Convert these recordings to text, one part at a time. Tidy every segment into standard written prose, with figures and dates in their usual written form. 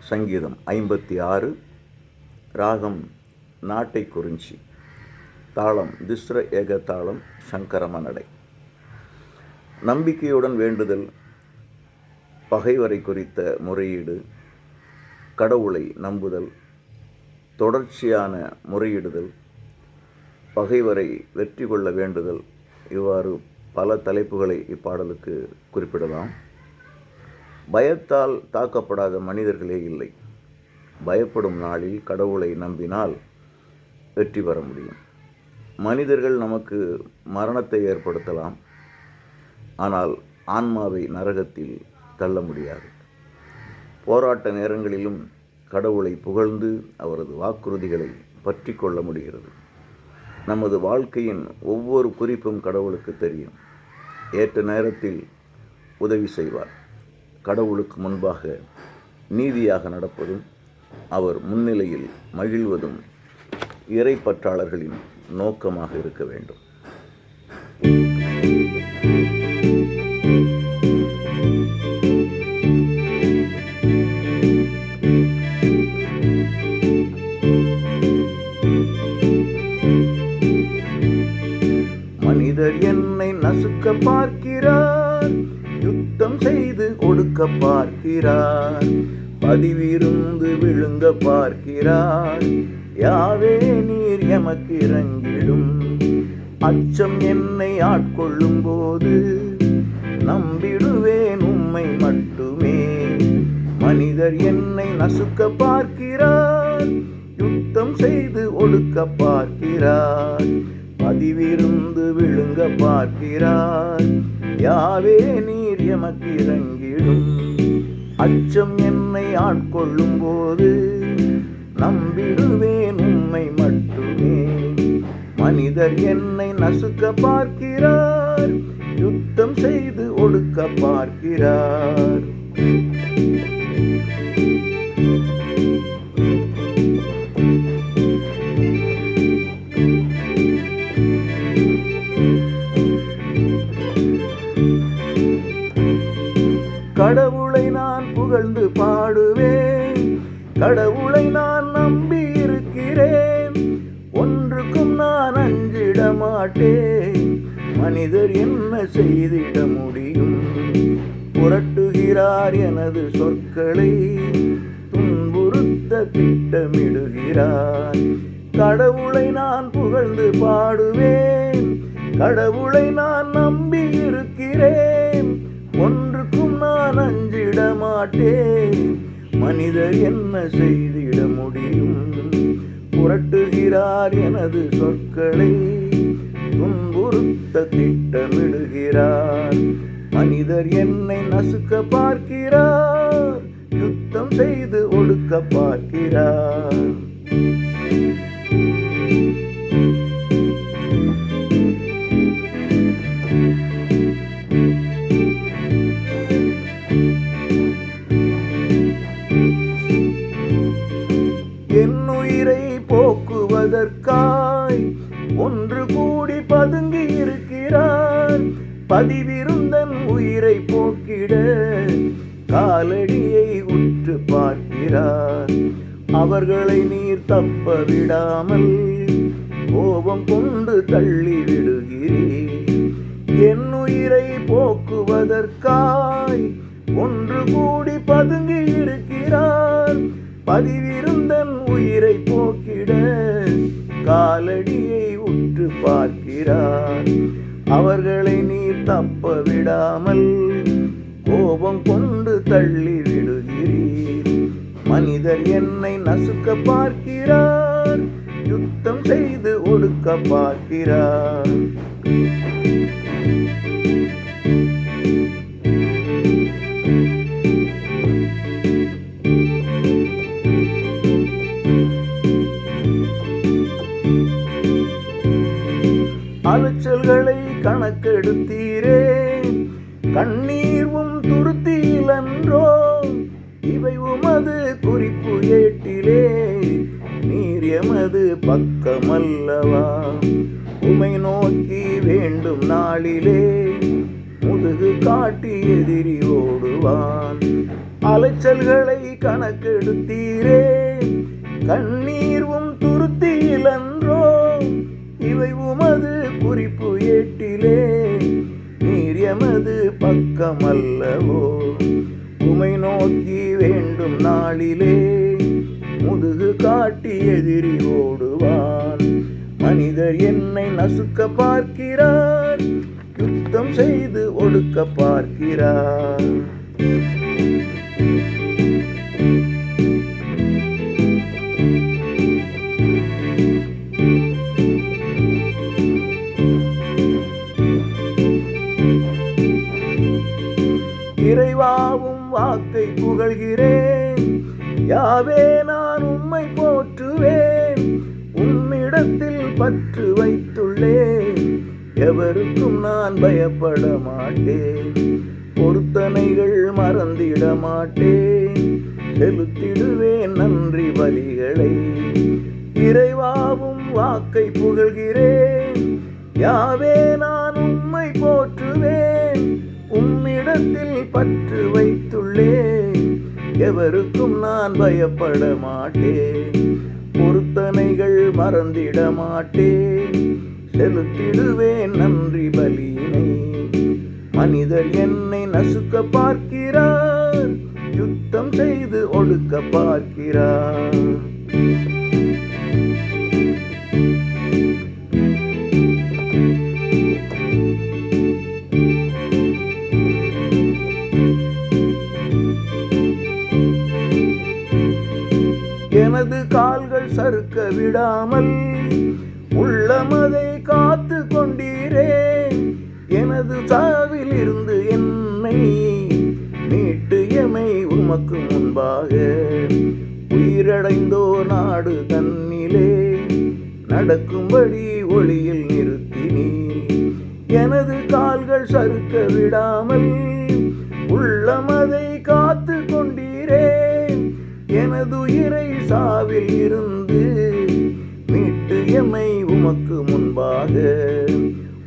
சங்கீதம் 56, ராகம் நாட்டை குறிஞ்சி, தாளம் திஸ்ர ஏக தாளம், சங்கரமநடை. நம்பிக்கையுடன் வேண்டுதல், பகைவரை குறித்த முறையீடு, கடவுளை நம்புதல், தொடர்ச்சியான முறையிடுதல், பகைவரை வெற்றி கொள்ள வேண்டுதல், இவ்வாறு பல தலைப்புகளை இப்பாடலுக்கு குறிப்பிடலாம். பயத்தால் தாக்கப்படாத மனிதர்களே இல்லை. பயப்படும் நாளில் கடவுளை நம்பினால் வெற்றி பெற முடியும். மனிதர்கள் நமக்கு மரணத்தை ஏற்படுத்தலாம், ஆனால் ஆன்மாவை நரகத்தில் தள்ள முடியாது. போராட்ட நேரங்களிலும் கடவுளை புகழ்ந்து அவரது வாக்குறுதிகளை பற்றி கொள்ள முடிகிறது. நமது வாழ்க்கையின் ஒவ்வொரு குறிப்பும் கடவுளுக்கு தெரியும். ஏற்ற நேரத்தில் உதவி செய்வார். கடவுளுக்கு முன்பாக நீதியாக நடப்பதும் அவர் முன்னிலையில் மகிழ்வதும் இறைப்பற்றாளர்களின் நோக்கமாக இருக்க வேண்டும். மனிதர் என்னை நசுக்க பார்க்கிறார், யுத்தம் செய்து ஒடுக்க பார்க்கிறார், பதிவிருந்து விழுங்க பார்க்கிறார். யாவே நீர் எமக்கு இறங்கிடும். அச்சம் என்னை ஆட்கொள்ளும் போது நம்பிடுவேன் உம்மை மட்டுமே. மனிதர் என்னை நசுக்க பார்க்கிறார், யுத்தம் செய்து ஒடுக்க பார்க்கிறார், பதிவிருந்து விழுங்க பார்க்கிறார். யாவே நீர் எமக்கு இறங்கிடும். அச்சம் என்னை ஆட்கொள்ளும் போது நம்பிடுவேன் உம்மை மட்டுமே. மனிதர் என்னை நசுக்க பார்க்கிறார், யுத்தம் செய்து ஒடுக்க பார்க்கிறார். கடவுளை நான் புகழ்ந்து பாடுவேன், கடவுளை நான் நம்பி இருக்கிறேன். ஒன்றுக்கும் நான் அஞ்சிட மாட்டேன். மனிதர் என்ன செய்திட முடியும்? புரட்டுகிறார் எனது சொற்களை, துன்புறுத்த திட்டமிடுகிறார். கடவுளை நான் புகழ்ந்து பாடுவேன், கடவுளை நான் நம்பி இருக்கிறேன். ஒன்றுக்கும் நான் அஞ்சிட மாட்டேன். மனிதர் என்ன செய்திட முடியும்? புரட்டுகிறார் எனது சொற்களை, துன்புறுத்த திட்டமிடுகிறார். மனிதர் என்னை நசுக்க பார்க்கிறார், யுத்தம் செய்து ஒடுக்க பார்க்கிறார். என்னுயிரை போக்குவதற்காய் ஒன்று கூடி பதுங்கி இருக்கிறார். பதிவிருந்தன் உயிரை போக்கிட காலடியை உற்று பார்க்கிறார். அவர்களை நீர் தப்ப விடாமல் கோபம் கொண்டு தள்ளி விடுகிறீர். என்னுயிரை போக்குவதற்காய் ஒன்று கூடி பதுங்கி இருக்கிறார். பதிவிருந்தன் உயிரை போக்கிட காலடியை உற்று பார்க்கிறார். அவர்களை நீர் தப்ப விடாமல் கோபம் கொண்டு தள்ளி விடுகிறீர். மனிதர் என்னை நசுக்க பார்க்கிறார், யுத்தம் செய்து ஒடுக்க பார்க்கிறார். அலைச்சல்களை கணக்கெடுத்தீரே, கண்ணீர்வும் துருத்தியிலன்றோ. இவை உமது குறிப்பு ஏட்டிலே, நீர் எமது பக்கமல்லவா. உமை நோக்கி வேண்டும் நாளிலே, முதுகு காட்டி எதிரி ஓடுவான். அலைச்சல்களை கணக்கெடுத்தீரே, கண்ணீர்வும் துருத்தியிலன்றோ இவை உமது குறிப்பு ஏட்டிலே, நீர் எமது பக்கமல்லவோ. உமை நோக்கி வேண்டும் நாளிலே முதுகு காட்டி எதிரி ஓடுவான். மனிதர் என்னை நசுக்க பார்க்கிறார், யுத்தம் செய்து ஒடுக்க பார்க்கிறார். இறைவாவும் வாக்கை புகழ்கிறேன், யாவே நான் உம்மை போற்றுவேன். உம்மிடத்தில் பற்று வைத்துள்ளேன், எவருக்கும் நான் பயப்பட மாட்டேன். பொருத்தனைகள் மறந்திட மாட்டேன், செலுத்திடுவேன் நன்றி பலிகளை. இறைவாவும் வாக்கை புகழ்கிறேன், யாவே நான் உம்மை போற்றுவேன். உம்மிடத்தில் பற்று வைத்துள்ளேன், எவருக்கும் நான் பயப்பட மாட்டேன். பொருத்தனைகள் மறந்திட மாட்டேன், செலுத்திடுவேன் நன்றி பலியினை. மனிதர் என்னை நசுக்க பார்க்கிறார், யுத்தம் செய்து ஒடுக்க பார்க்கிறார். எனது கால்கள் சறுக்க விடாமல் உள்ளமதை காத்து கொண்டீரே. எனது சாவில் இருந்து என்னை மீட்டு எமை உமக்கு முன்பாக உயிரடைந்தோ நாடு தன்னிலே நடக்கும்படி ஒளியில் நிறுத்தினீ. எனது கால்கள் சறுக்க விடாமல் உள்ளமதை காத்து கொண்டீரே. எனது உயிரை சாவில் இருந்து மீட்டு எமை உமக்கு முன்பாக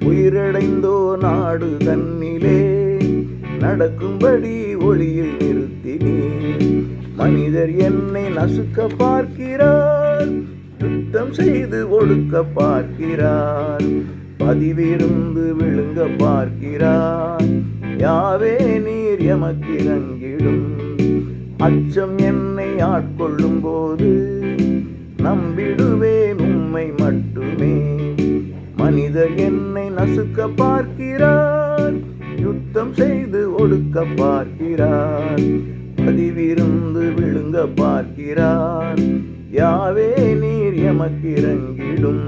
உயிரடைந்தோ நாடு தன்னிலே நடக்கும்படி ஒளியில் நிறுத்தினீ. மனிதர் என்னை நசுக்க பார்க்கிறார், யுத்தம் செய்து ஒடுக்க பார்க்கிறார். பதிவிருந்து விழுங்க பார்க்கிறார், யாவே நீர் எமக்கிறங்கிடும். அச்சம் என்னை ஆட்கொள்ளும் போது நம்பிடுவேன் உம்மை மட்டுமே. மனிதர் என்னை நசுக்க பார்க்கிறார், யுத்தம் செய்து ஒடுக்க பார்க்கிறார். பதிவிருந்து விழுங்க பார்க்கிறார், யாவே நீர் எமக்கிறங்கிடும்.